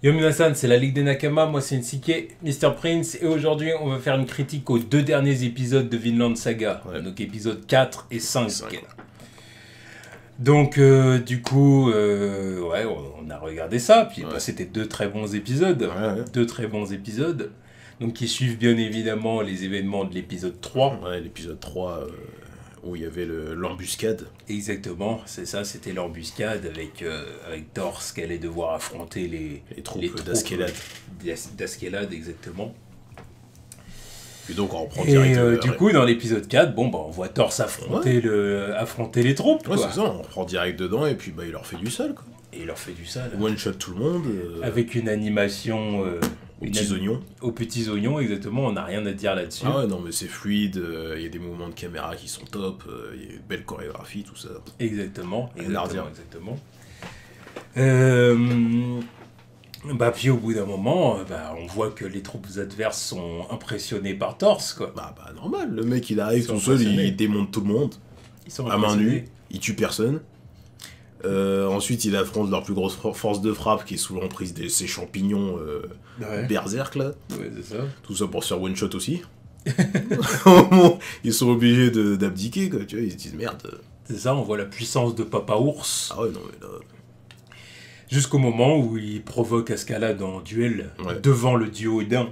Yo Minasan, c'est la Ligue des Nakama, moi c'est Nsike, Mr. Prince, et aujourd'hui on va faire une critique aux 2 derniers épisodes de Vinland Saga, donc épisodes 4 et 5. Donc du coup, ouais, on a regardé ça, puis bah, c'était 2 très bons épisodes, 2 très bons épisodes, donc qui suivent bien évidemment les événements de l'épisode 3. Ouais, l'épisode 3... où il y avait l'embuscade. Exactement, c'est ça, c'était l'embuscade avec Thors qui allait devoir affronter les troupes d'Askeladd. D'Askeladd, exactement. Et donc on reprend et direct... du coup, dans l'épisode 4, bon, bah, on voit Thors affronter les troupes. Ouais, c'est ça, on reprend direct dedans et puis bah, il leur fait du sale, quoi. Et il leur fait du sale. One shot tout le monde. Avec une animation... aux petits oignons. Aux petits oignons, exactement, on n'a rien à dire là-dessus. Ah ouais, non, mais c'est fluide, il y a des mouvements de caméra qui sont top, il y a une belle chorégraphie, tout ça. Exactement. Bah, puis au bout d'un moment, bah, on voit que les troupes adverses sont impressionnées par Thors, quoi. Bah, normal, le mec il arrive tout seul, il démonte tout le monde. Ils sont à main nue, il tue personne. Ensuite, il affronte leur plus grosse force de frappe qui est sous l'emprise de ces champignons berserk là. Ouais, c'est ça. Tout ça pour se faire one shot aussi. Ils sont obligés d'abdiquer, quoi. Tu vois, ils se disent merde. C'est ça, on voit la puissance de Papa Ours. Ah ouais, non, mais là. Jusqu'au moment où il provoque Askeladd en duel devant le dieu Odin.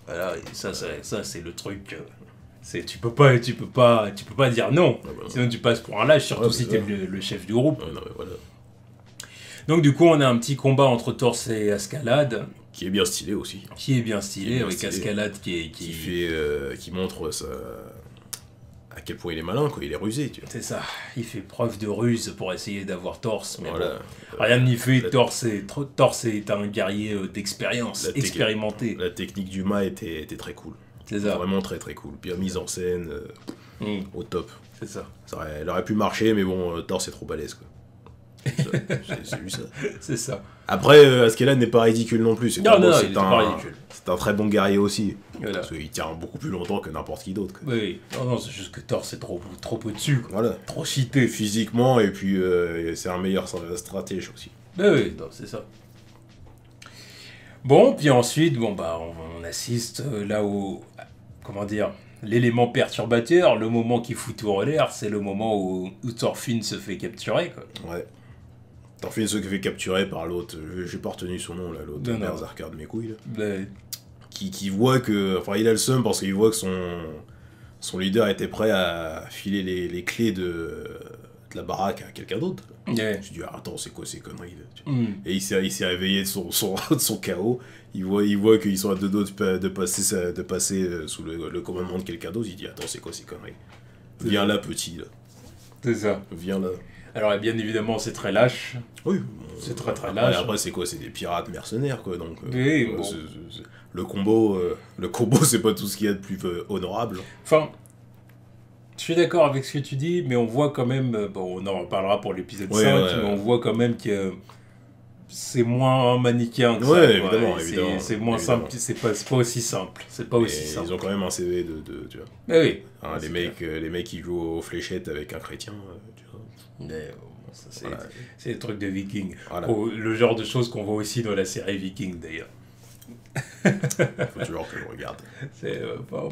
Voilà, et ça c'est le truc. Tu peux pas dire non, sinon tu passes pour un lâche, surtout si t'es le chef du groupe. Non, mais voilà. Donc du coup on a un petit combat entre Thors et Askeladd. Qui est bien stylé aussi. Avec Askeladd qui montre à quel point il est malin, quoi. Il est rusé, tu vois. C'est ça, il fait preuve de ruse pour essayer d'avoir Thors, mais voilà. Bon, rien n'y fait, Thors est un guerrier d'expérience, expérimenté. La technique du mât était très cool. C'est ça. Vraiment très très cool. Bien mise en scène, au top. C'est ça. Elle aurait pu marcher, mais bon, Thors est trop balèze, quoi. C'est juste ça. C'est ça. Après, Askeladd n'est pas ridicule non plus. C'est pas ridicule. C'est un très bon guerrier aussi. Voilà. Parce qu'il tient beaucoup plus longtemps que n'importe qui d'autre. Oui, non, c'est juste que Thors est trop au-dessus. Voilà. Trop cheaté. Physiquement, et puis c'est un meilleur stratège aussi. Oui, c'est ça. Bon, puis ensuite, on assiste là au... Comment dire, l'élément perturbateur, le moment qui fout tout en l'air, c'est le moment où Thorfinn se fait capturer, quoi. Ouais. Thorfinn se fait capturer par l'autre, j'ai pas retenu son nom là, l'autre berserker de mes couilles là. Qui voit que... Enfin, il a le seum parce qu'il voit que son leader était prêt à filer les clés de la baraque à quelqu'un d'autre. Je me dis, attends, c'est quoi ces conneries là, Et il s'est réveillé de son chaos. Il voit qu'ils sont à deux doigts de passer sous le commandement de quelqu'un d'autre. Il dit, attends, c'est quoi ces conneries? Viens là, petit, là. C'est ça. Viens là. Alors, bien évidemment, c'est très lâche. Oui. C'est très lâche. Après, c'est quoi? C'est des pirates mercenaires, quoi. Donc, oui, le combo, c'est pas tout ce qu'il y a de plus honorable. Enfin, je suis d'accord avec ce que tu dis, mais on voit quand même... Bon, on en reparlera pour l'épisode 5, mais on voit quand même que c'est moins manichéen que ça. Évidemment. C'est moins simple, c'est pas aussi simple. Ils ont quand même un CV tu vois. Mais oui. Hein, les mecs qui jouent aux fléchettes avec un chrétien, tu vois. C'est des trucs de vikings. Voilà. Le genre de choses qu'on voit aussi dans la série Viking, d'ailleurs. Faut toujours que je regarde.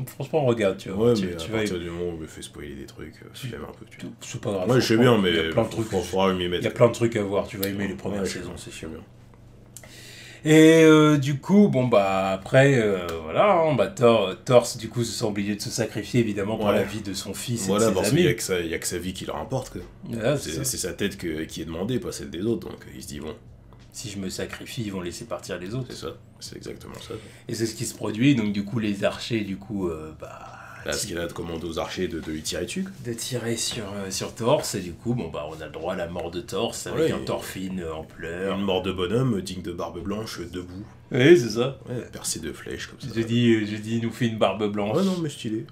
Franchement, regarde, tu vois. Ouais, mais à partir du moment où on me fait spoiler des trucs, je l'aime un peu, tu vois. C'est pas grave. Ouais, je sais bien, mais il y a plein de trucs. Il y a plein de trucs à voir, tu vas aimer les premières saisons, c'est sûr. Bien. Et du coup, après, Thors, du coup, se sent obligé de se sacrifier, évidemment, pour la vie de son fils et de ses amis. Parce qu'il y a que sa vie qui leur importe, quoi. Voilà, c'est sa tête qui est demandée, pas celle des autres, donc il se dit, bon... Si je me sacrifie, ils vont laisser partir les autres. C'est ça, c'est exactement ça. Et c'est ce qui se produit, donc du coup, les archers, Askeladd commande aux archers de lui tirer dessus. De tirer sur Thors, et du coup, on a le droit à la mort de Thors, avec un Thorfinn en pleurs. Une mort de bonhomme, digne de barbe blanche, debout. Oui, c'est ça. Ouais, percé de flèches, comme ça. Je dis, il nous fait une barbe blanche. Ouais, non, mais stylé.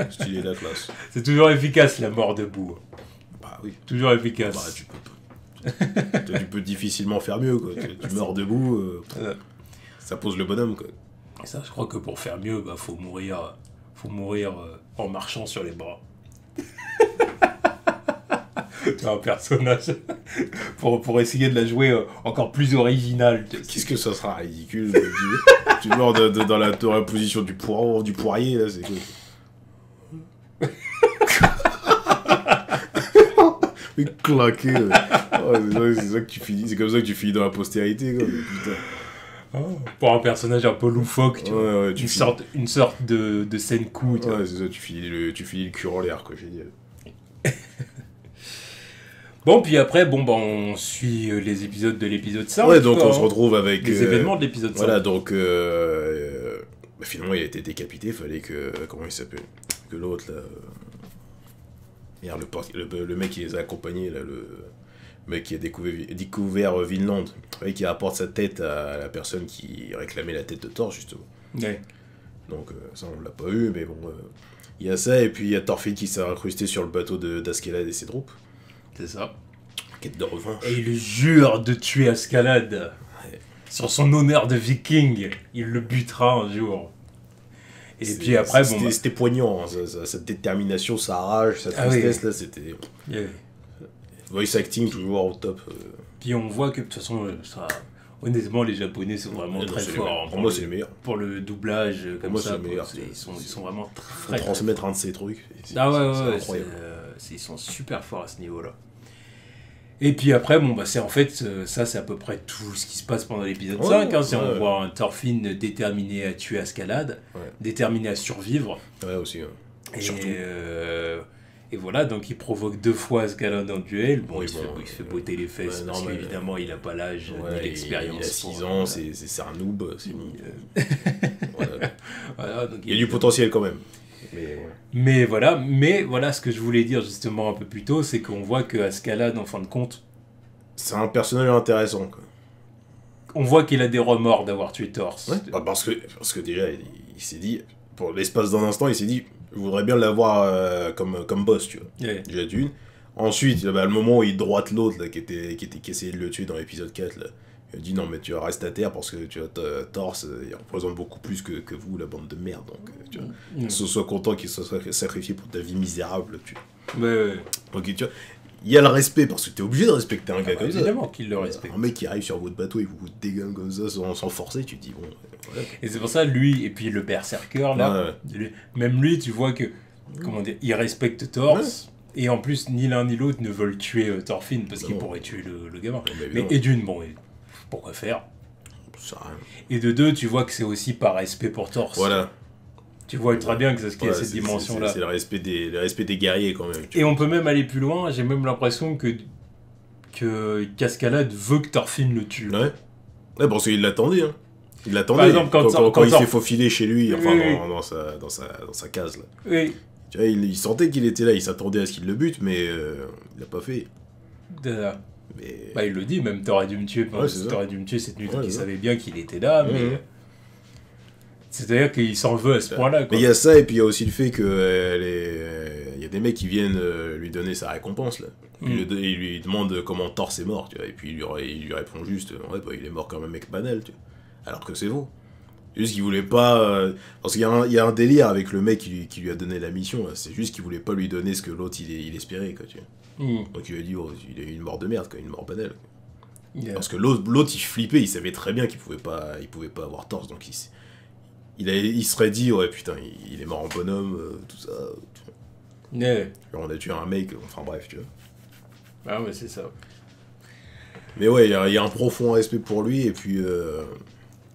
Stylé la classe. C'est toujours efficace, la mort debout. Bah oui. Toujours efficace. Tu peux difficilement faire mieux, quoi. Tu meurs debout, ça pose le bonhomme, quoi. Et ça, je crois que pour faire mieux, faut mourir en marchant sur les bras. Tu vois, un personnage pour essayer de la jouer encore plus originale. Qu'est-ce que ça sera ridicule. Tu meurs dans la position du poirier, là, c'est quoi? Claqué. Oh, c'est ça que tu finis. C'est comme ça que tu finis dans la postérité, quoi. Putain. Oh, pour un personnage un peu loufoque, tu vois. Ouais, une sorte de Senku, tu vois. Ouais, c'est ça, tu finis le cul en l'air, quoi, génial. Bon, puis après, on suit les épisodes de l'épisode 5. Ouais, donc on se retrouve avec... les événements de l'épisode 5. Voilà, donc... finalement, il a été décapité, fallait que... Comment il s'appelle? Que l'autre, là... Merde, le mec qui les a accompagnés, là, le mec qui a découvert Vinland, qui apporte sa tête à la personne qui réclamait la tête de Thor, justement. Ouais. Donc ça, on l'a pas eu, mais bon... Il y a ça, et puis il y a Thorfinn qui s'est incrusté sur le bateau d'Askeladd et ses troupes. C'est ça. Quête de revanche. Et il jure de tuer Askeladd. Ouais. Sur son honneur de viking. Il le butera un jour. Et puis après, c'était poignant, hein, sa détermination, sa rage, sa tristesse, là, c'était... Yeah. Voice acting, toujours au top. Puis on voit que, de toute façon, ça... Honnêtement, les Japonais sont vraiment très forts. Pour moi, c'est les meilleurs. Pour le doublage, comme moi, ça, ils sont vraiment très forts. Pour transmettre un de ces trucs. C'est incroyable. Ils sont super forts à ce niveau-là. Et puis après, c'est en fait, ça c'est à peu près tout ce qui se passe pendant l'épisode 5. Hein, on voit un Thorfinn déterminé à tuer Askeladd, déterminé à survivre. Ouais, aussi. Surtout. Et voilà, donc il provoque 2 fois Askeladd en duel. Il se fait botter les fesses parce qu'évidemment il n'a pas l'âge ni l'expérience. Il a 6 ans, c'est un noob. Voilà, donc il y a du potentiel quand même. Mais voilà ce que je voulais dire justement un peu plus tôt, c'est qu'on voit que Askeladd, en fin de compte, c'est un personnage intéressant, quoi. On voit qu'il a des remords d'avoir tué Thor. Ouais, parce que déjà, il s'est dit, pour l'espace d'un instant, il s'est dit, je voudrais bien l'avoir comme boss, tu vois. Yeah. Déjà d'une. Ensuite, le moment où il droite l'autre, là, qui essayait de le tuer dans l'épisode 4, là, il a dit non, mais tu restes à terre parce que tu vois, Thor, il représente beaucoup plus que vous, la bande de merde. Donc, tu vois, sois content qu'il soit sacrifié pour ta vie misérable, tu vois. Ouais. Donc, tu vois, il y a le respect parce que t'es obligé de respecter un gars comme ça. Évidemment qu'il le respecte. Un mec qui arrive sur votre bateau et vous dégaine comme ça sans forcer, tu te dis bon. Voilà. Et c'est pour ça, lui, et puis le berserker, là, même lui, tu vois que, comment dire, il respecte Thor. Ouais. Et en plus, ni l'un ni l'autre ne veulent tuer Thorfinn parce qu'il pourrait tuer le gamin. Mais et d'une, pourquoi faire? Ça rien. Et de deux, tu vois que c'est aussi par respect pour Thor. Voilà. Tu vois très bien que c'est ce qu'il y a cette dimension-là. C'est le respect des guerriers quand même. Et on peut même aller plus loin. J'ai même l'impression que Askeladd veut que Thorfinn le tue. Ouais, parce qu'il l'attendait. Hein. Il l'attendait. Par exemple, quand il s'est faufilé chez lui, enfin dans sa case là. Oui. Tu vois, il sentait qu'il était là. Il s'attendait à ce qu'il le bute, mais il l'a pas fait. Mais... il le dit, même t'aurais dû me tuer. T'aurais dû me tuer cette nuit. Donc il savait bien qu'il était là, mais. C'est-à-dire qu'il s'en veut à ce point-là. Mais il y a ça, et puis il y a aussi le fait que y a des mecs qui viennent lui donner sa récompense, là. Il lui demande comment Thor est mort, tu vois. Et puis il lui répond juste, il est mort comme un mec banal, tu vois. Alors que c'est faux. Juste qu'il voulait pas... parce qu'il y a un délire avec le mec qui lui a donné la mission, là. C'est juste qu'il voulait pas lui donner ce que l'autre il espérait, quoi, tu vois. Donc il lui a dit, il a eu une mort de merde, quoi, une mort banale. Yeah. Parce que l'autre il flippait, il savait très bien qu'il pouvait pas avoir Thor, donc il serait dit, ouais putain, il est mort en bonhomme, tout ça. Yeah. On a tué un mec, enfin bref, tu vois. Ah ouais, c'est ça. Mais ouais, il y a un profond respect pour lui, et puis...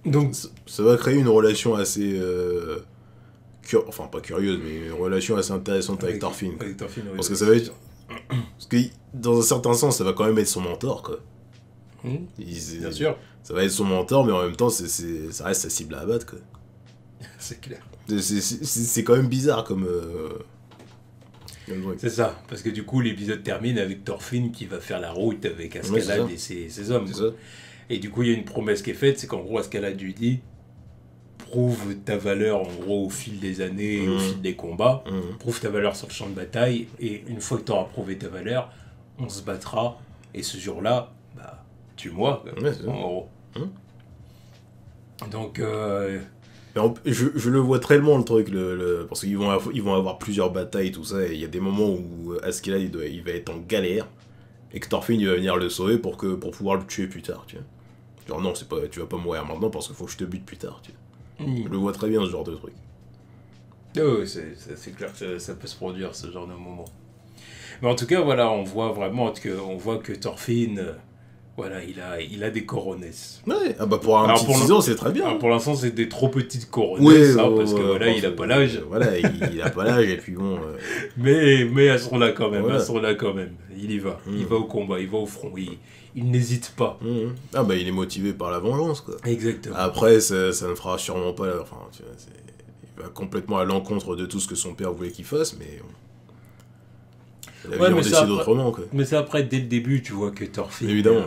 donc ça va créer une relation assez... enfin, pas curieuse, mais une relation assez intéressante avec Thorfinn. Parce que ça va être... Parce que dans un certain sens, ça va quand même être son mentor, quoi. Bien sûr. Ça va être son mentor, mais en même temps, ça reste sa cible à abattre, quoi. C'est clair. C'est quand même bizarre comme c'est ça, parce que du coup, l'épisode termine avec Thorfinn qui va faire la route avec Askeladd et ses hommes. Ça. Et du coup, il y a une promesse qui est faite, c'est qu'en gros, Askeladd lui dit prouve ta valeur, en gros, au fil des années et au fil des combats. Prouve ta valeur sur le champ de bataille, et une fois que tu auras prouvé ta valeur, on se battra, et ce jour-là, tue-moi, en gros. Donc... Je le vois tellement le truc, parce qu'ils vont avoir plusieurs batailles, tout ça, et il y a des moments où Askeladd il va être en galère, et que Thorfinn il va venir le sauver pour pouvoir le tuer plus tard, tu vois. Genre non, tu vas pas mourir maintenant parce qu'il faut que je te bute plus tard, tu vois. Je le vois très bien ce genre de truc. Oui, c'est clair que ça peut se produire ce genre de moment. Mais en tout cas, voilà, on voit que Thorfinn, voilà, il a des coronesses. Ouais, ah bah pour un petit 6 ans, c'est très bien. Alors pour l'instant, c'est des trop petites coronesses, parce que voilà, il a pas l'âge. Voilà, il a pas l'âge, et puis bon... Mais elles sont là quand même, voilà. Elles sont là quand même. Il y va, il va au combat, il va au front, il n'hésite pas. Ah bah il est motivé par la vengeance, quoi. Exactement. Après, ça ne fera sûrement pas... Enfin, tu vois, il va complètement à l'encontre de tout ce que son père voulait qu'il fasse, mais... La vie en décide autrement, quoi. Mais c'est après, dès le début, tu vois que Thorfinn, évidemment.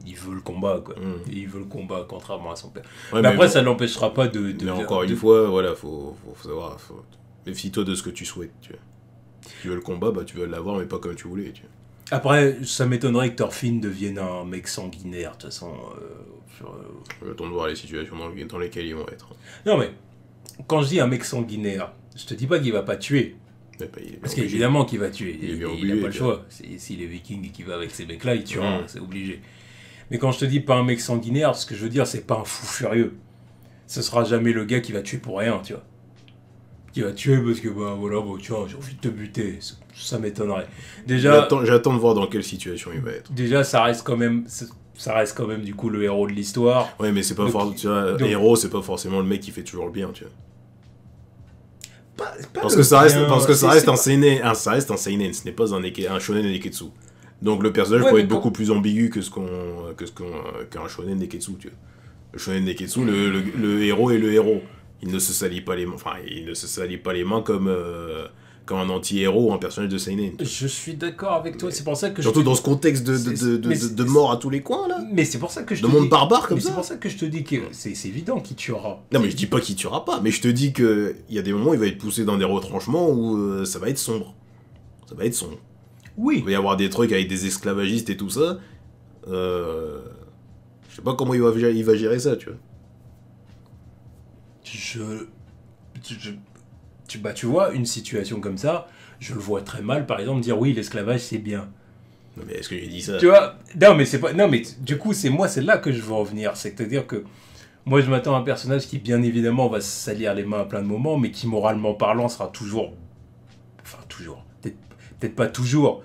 Il veut le combat, quoi. Il veut le combat, contrairement à son père. Ouais, mais après, ça ne l'empêchera pas de... Mais encore une fois, voilà, faut savoir... Méfie-toi de ce que tu souhaites, tu vois. Si tu veux le combat, bah tu vas l'avoir, mais pas comme tu voulais, tu vois. Après, ça m'étonnerait que Thorfinn devienne un mec sanguinaire, de toute façon. J'attends de voir les situations dans lesquelles ils vont être. Non, mais quand je dis un mec sanguinaire, je te dis pas qu'il va pas tuer. Parce qu'évidemment qu'il va tuer. Il n'a pas le choix. S'il est viking et qu'il va avec ces mecs-là, il tuera, c'est obligé. Mais quand je te dis pas un mec sanguinaire, ce que je veux dire, c'est pas un fou furieux. Ce sera jamais le gars qui va tuer pour rien, tu vois. Qui va tuer parce que, bah voilà, bah, tiens, j'ai envie de te buter. Ça m'étonnerait. Déjà, j'attends de voir dans quelle situation il va être. Déjà, ça reste quand même du coup le héros de l'histoire. Ouais, mais c'est pas forcément... héros, c'est pas forcément le mec qui fait toujours le bien, tu vois. Parce que ça reste un seinen, ce n'est pas un shonen neketsu. Donc le personnage peut être beaucoup plus ambigu que qu'un shonen neketsu, tu vois. Le shonen neketsu, le héros est le héros. Il ne se salit pas les mains, comme un anti-héros ou un personnage de seinen. Je suis d'accord avec toi, c'est pour ça que surtout dans ce contexte de mort à tous les coins là. Mais c'est pour ça que je te dis... De monde barbare comme ça. C'est pour ça que je te dis que c'est évident qu'il tuera. Non mais je dis pas qu'il tuera pas, mais je te dis que il y a des moments où il va être poussé dans des retranchements où ça va être sombre. Ça va être sombre. Oui. Il va y avoir des trucs avec des esclavagistes et tout ça. Je sais pas comment il va gérer ça, tu vois. Tu vois, une situation comme ça, je le vois très mal, par exemple, dire oui, l'esclavage c'est bien. Non, mais est-ce que j'ai dit ça? Tu vois, non, mais c'est pas. Non, mais du coup, c'est là que je veux en venir. C'est-à-dire que moi, je m'attends à un personnage qui, bien évidemment, va se salir les mains à plein de moments, mais qui, moralement parlant, sera toujours. Enfin, toujours. Peut-être pas toujours,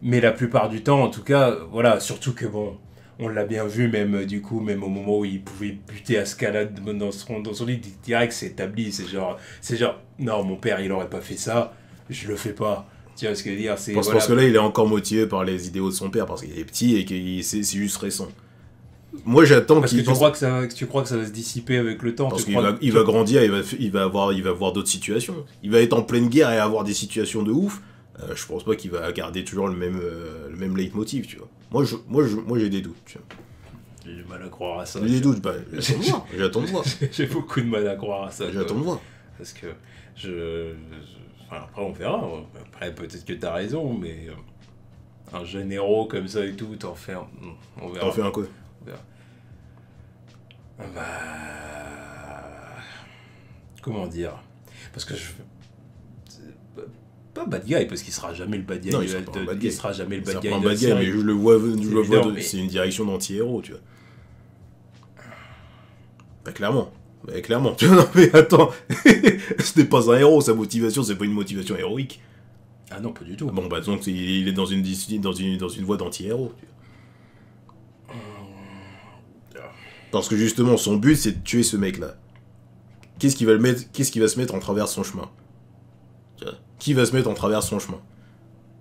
mais la plupart du temps, en tout cas, voilà, surtout que bon. On l'a bien vu, même au moment où il pouvait buter Ascalon dans son lit, direct, c'est établi. C'est genre, non, mon père, il aurait pas fait ça, je le fais pas. Tu vois ce que je veux dire? Parce que là, il est encore motivé par les idéaux de son père, parce qu'il est petit et que c'est juste récent. Moi, j'attends qu'il... Tu crois que ça va se dissiper avec le temps? Parce qu'il va grandir, il va voir d'autres situations. Il va être en pleine guerre et avoir des situations de ouf. Je pense pas qu'il va garder toujours le même leitmotiv, tu vois. Moi j'ai des doutes, tu vois. J'ai du mal à croire à ça. J'ai des doutes, j'attends de voir. J'ai beaucoup de mal à croire à ça. J'attends de voir. Parce que enfin, après on verra. Après peut-être que t'as raison, mais un jeune héros comme ça et tout, on verra. T'en fais un quoi? On verra. Bah... Comment dire? Parce que pas bad guy, parce qu'il sera jamais le bad guy. Non, il sera jamais le bad guy. Mais je le vois, c'est une direction d'anti-héros, tu vois. Bah clairement, tu vois, non mais attends, ce n'est pas un héros, sa motivation, c'est pas une motivation héroïque. Ah non, pas du tout. Bon bah donc il est dans une voie d'anti-héros, tu vois. Parce que justement, son but, c'est de tuer ce mec-là. Qu'est-ce qui va se mettre en travers son chemin? Qui va se mettre en travers son chemin?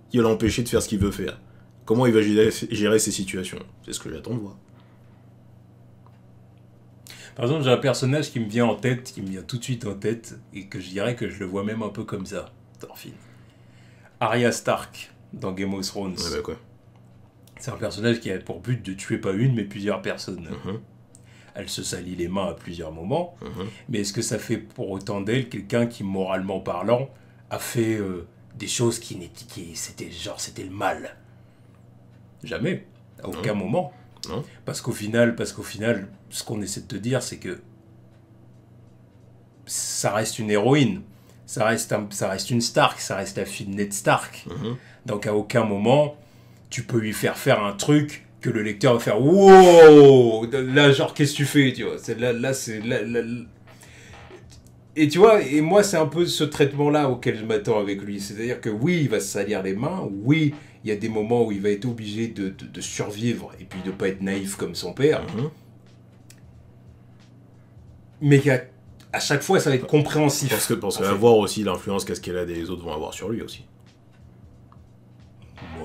Qui va l'empêcher de faire ce qu'il veut faire? Comment il va gérer ces situations? C'est ce que j'attends de voir. Par exemple, j'ai un personnage qui me vient tout de suite en tête, et que je dirais que je le vois même un peu comme ça, Thorfinn. Arya Stark, dans Game of Thrones. Ouais, bah quoi. C'est un personnage qui a pour but de tuer pas une, mais plusieurs personnes. Elle se salit les mains à plusieurs moments, mais est-ce que ça fait pour autant d'elle quelqu'un qui, moralement parlant, a fait des choses c'était le mal? Jamais, à aucun moment. Non. Parce qu'au final, ce qu'on essaie de te dire, c'est que ça reste une héroïne, ça reste une Stark, ça reste la fille de Ned Stark. Donc à aucun moment tu peux lui faire un truc que le lecteur va faire wow, là genre qu'est-ce que tu fais, tu vois, et tu vois, et moi c'est un peu ce traitement là auquel je m'attends avec lui, c'est-à-dire que oui il va se salir les mains, oui il y a des moments où il va être obligé de survivre et puis de pas être naïf comme son père, mais qu'à chaque fois ça va être compréhensif. Parce que va voir aussi l'influence qu'Ascalade et les autres vont avoir sur lui aussi.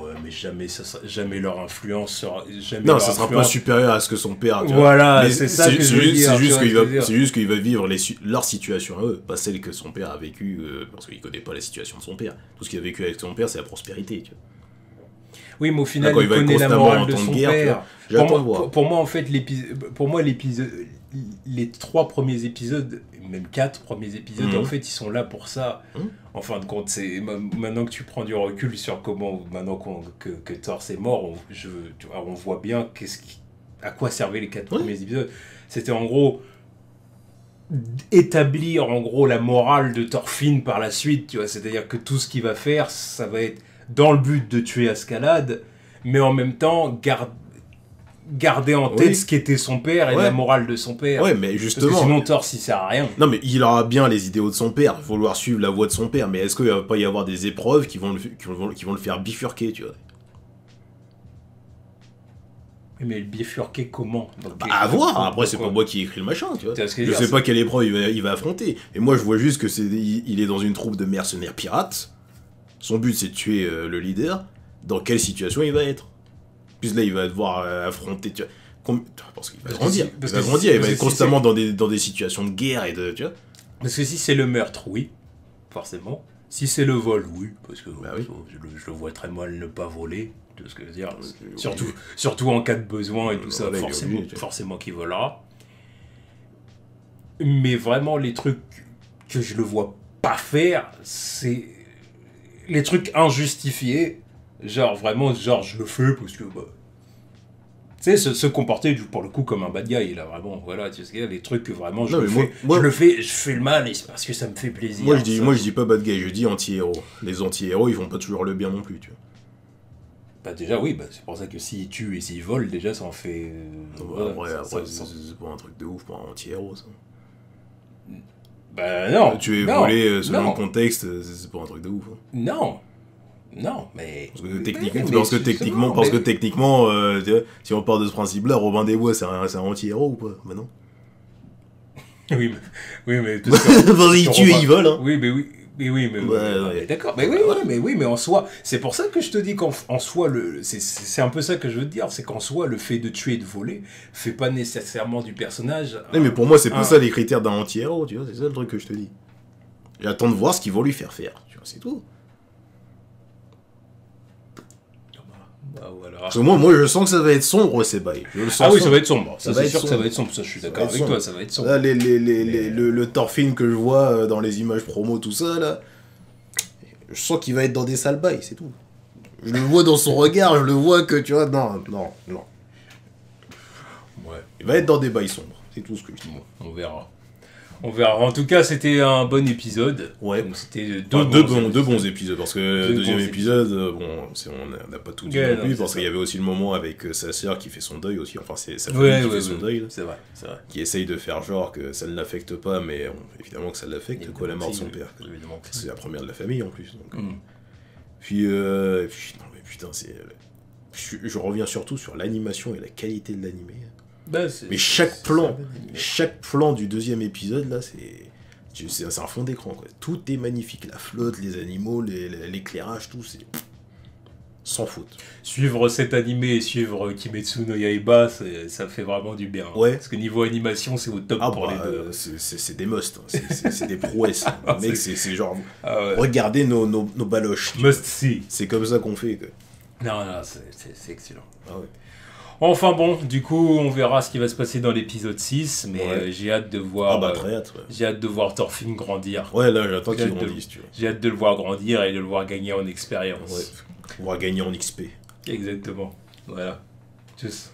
Ouais, mais jamais leur influence sera... Non, ça sera pas supérieur à ce que son père... Voilà, c'est ça que je veux dire. C'est juste qu'il va vivre leur situation à eux, pas celle que son père a vécue, parce qu'il connaît pas la situation de son père. Tout ce qu'il a vécu avec son père, c'est la prospérité, tu vois. Oui, mais au final, il connaît la morale de son père. Pour moi, en fait, les 3 premiers épisodes, même 4 premiers épisodes, en fait, ils sont là pour ça. En fin de compte, c'est maintenant que tu prends du recul sur comment, maintenant que Thor est mort, on voit bien à quoi servaient les 4 premiers épisodes. C'était en gros établir en gros la morale de Thorfinn par la suite, tu vois, c'est-à-dire que tout ce qu'il va faire, ça va être dans le but de tuer Ascalade, mais en même temps garder en tête ce qu'était son père et la morale de son père. Ouais, mais justement... Parce que sinon, Thor, il sert à rien. Non, mais il aura bien les idéaux de son père, vouloir suivre la voie de son père, mais est-ce qu'il va pas y avoir des épreuves qui vont le faire bifurquer, tu vois? Mais le bifurquer comment? À voir, après c'est pas moi qui écris le machin, tu vois. Je sais pas quelle épreuve il va affronter. Et moi je vois juste que il est dans une troupe de mercenaires pirates. Son but c'est de tuer le leader. Dans quelle situation il va être? Puis là il va devoir affronter, tu vois. Parce qu'il va grandir. Il va être constamment dans des situations de guerre et de, tu vois. Parce que si c'est le meurtre, oui, forcément. Si c'est le vol, oui, parce que je le vois très mal ne pas voler. De ce que je veux dire, surtout en cas de besoin et tout ça, forcément qu'il volera. Mais vraiment, les trucs que je le vois pas faire, c'est les trucs injustifiés. Genre, vraiment, je le fais parce que... tu sais, se comporter pour le coup comme un bad guy, là, vraiment, voilà, tu sais, les trucs que vraiment je fais le mal et c'est parce que ça me fait plaisir. Moi, je dis pas bad guy, je dis anti-héros. Les anti-héros, ils font pas toujours le bien non plus, tu vois. Bah déjà oui, c'est pour ça que s'ils tuent et s'ils volent, déjà ça en fait... Après, c'est pas un truc de ouf pour un anti-héros, ça. Bah non. Tu es volé selon le contexte, c'est pas un truc de ouf. Hein. Non, mais... Parce que techniquement, si on part de ce principe-là, Robin des Bois, c'est un anti-héros ou pas? Bah non. oui, mais... il tue et il vole, hein. Mais d'accord, mais en soi, c'est pour ça que je te dis qu'en soi, c'est un peu ça que je veux te dire, c'est qu'en soi, le fait de tuer et de voler fait pas nécessairement du personnage... mais pour moi, c'est pas ça les critères d'un anti-héros, tu vois, c'est ça le truc que je te dis. J'attends de voir ce qu'ils vont lui faire, tu vois, c'est tout. Voilà. Parce que moi, je sens que ça va être sombre, ces bails. Ça va être sombre. Ça, c'est sûr que ça va être sombre. Ça, je suis d'accord avec toi, ça va être sombre. Là, le Thorfinn que je vois dans les images promo, tout ça, là, je sens qu'il va être dans des sales bails, c'est tout. Je le vois dans son regard, je le vois que, tu vois, non. Ouais. Il va être dans des bails sombres, c'est tout ce que je dis. On verra. En tout cas, c'était un bon épisode. Ouais. Donc, c'était deux bons épisodes. Parce que le deuxième épisode, on n'a pas tout dit non plus. Parce qu'il y avait aussi le moment avec sa sœur qui fait son deuil aussi. Enfin, c'est sa famille qui fait son deuil. Là, c'est vrai. Qui essaye de faire genre que ça ne l'affecte pas, mais évidemment que ça l'affecte. Quoi, la mort de son père. C'est la première de la famille en plus. Donc, Puis, non mais putain, je reviens surtout sur l'animation et la qualité de l'animé. Mais chaque plan du deuxième épisode là, c'est un fond d'écran quoi. Tout est magnifique, la flotte, les animaux, l'éclairage, tout c'est sans faute. Suivre cet animé et suivre Kimetsu no Yaiba, ça fait vraiment du bien. Ouais. Parce que niveau animation, c'est au top pour les deux. C'est des musts, hein. C'est des prouesses. Mec, c'est genre regardez nos baloches. Must see. C'est comme ça qu'on fait quoi. Non, c'est excellent. Ah ouais. Enfin bon, du coup, on verra ce qui va se passer dans l'épisode 6, mais j'ai hâte de voir... très hâte, j'ai hâte de voir Thorfinn grandir. Ouais, là, j'attends qu'il grandisse, tu vois. J'ai hâte de le voir grandir et de le voir gagner en expérience. Ouais, voir gagner en XP. Exactement. Voilà. Tchuss.